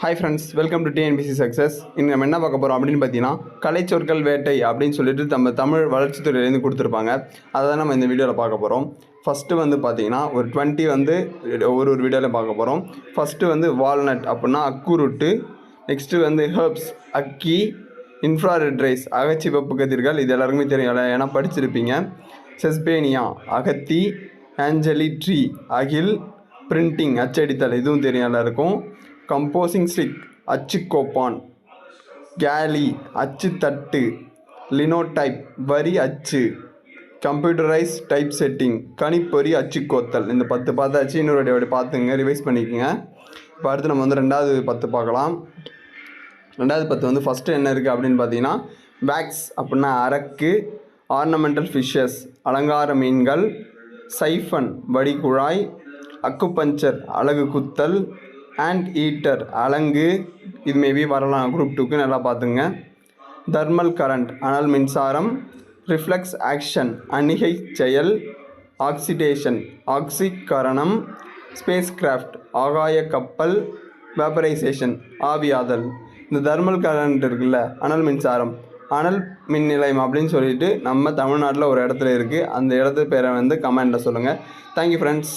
Hi friends, welcome to TNPSC success. இன்றைக்கி நம்ம என்ன பார்க்க போகிறோம் அப்படின்னு பார்த்தீங்கன்னா, கலைச்சொற்கள் வேட்டை அப்படின்னு சொல்லிட்டு நம்ம தமிழ் வளர்ச்சித்துறையிலேருந்து கொடுத்துருப்பாங்க. அதை தான் நம்ம இந்த வீடியோவில் பார்க்க போகிறோம். ஃபஸ்ட்டு வந்து பார்த்தீங்கன்னா ஒரு 20 வந்து ஒரு வீடியோவில் பார்க்க போகிறோம். ஃபஸ்ட்டு வந்து வால்நட் அப்படின்னா அக்குருட்டு. நெக்ஸ்ட்டு வந்து ஹெர்ப்ஸ் அக்கி, இன்ஃப்ராரெட் ரைஸ் அகச்சிவப்பு கதிர்கள், இது எல்லாருக்குமே தெரியும், ஏன்னா படிச்சிருப்பீங்க. செஸ்பேனியா அகத்தி, ஆஞ்சலி ட்ரீ அகில், பிரிண்டிங் அச்சடித்தல், இதுவும் தெரியும் எல்லாருக்கும். கம்போசிங் ஸ்டிக் அச்சுக்கோப்பான், கேலி அச்சுத்தட்டு, லினோடைப் வரி அச்சு, கம்ப்யூட்டரைஸ் டைப் செட்டிங் கணிப்பொறி அச்சுக்கோத்தல். இந்த 10 பார்த்தாச்சு. இன்னொரு அப்படி பார்த்துங்க, ரிவைஸ் பண்ணிக்கோங்க. இப்போ அடுத்து நம்ம வந்து 2வது 10 பார்க்கலாம். 2வது 10 வந்து ஃபஸ்ட்டு என்ன இருக்குது அப்படின்னு பார்த்தீங்கன்னா, பேக்ஸ் அப்படின்னா அரக்கு, ஆர்னமெண்டல் ஃபிஷ்ஷஸ் அலங்கார மீன்கள், சைஃபன் வடிகுழாய், அக்குபஞ்சர் அலகு குத்தல், அண்ட் ஈட்டர் அலங்கு, இது மேபி வரலாம் குரூப் 2க்கு, நல்லா பார்த்துங்க. தர்மல் கரண்ட் அனல் மின்சாரம், ரிஃப்ளெக்ஸ் ஆக்ஷன் அணிகை செயல், ஆக்சிடேஷன் ஆக்சிகரணம், ஸ்பேஸ் கிராஃப்ட் ஆகாய கப்பல், வேப்பரைசேஷன் ஆவியாதல். இந்த தர்மல் கரண்ட் இருக்குல்ல, அனல் மின்சாரம், அனல் மின் நிலையம் அப்படின்னு சொல்லிட்டு நம்ம தமிழ்நாட்டில் ஒரு இடத்துல இருக்குது. அந்த இடத்து பேரை வந்து கமெண்டில் சொல்லுங்கள். Thank you friends.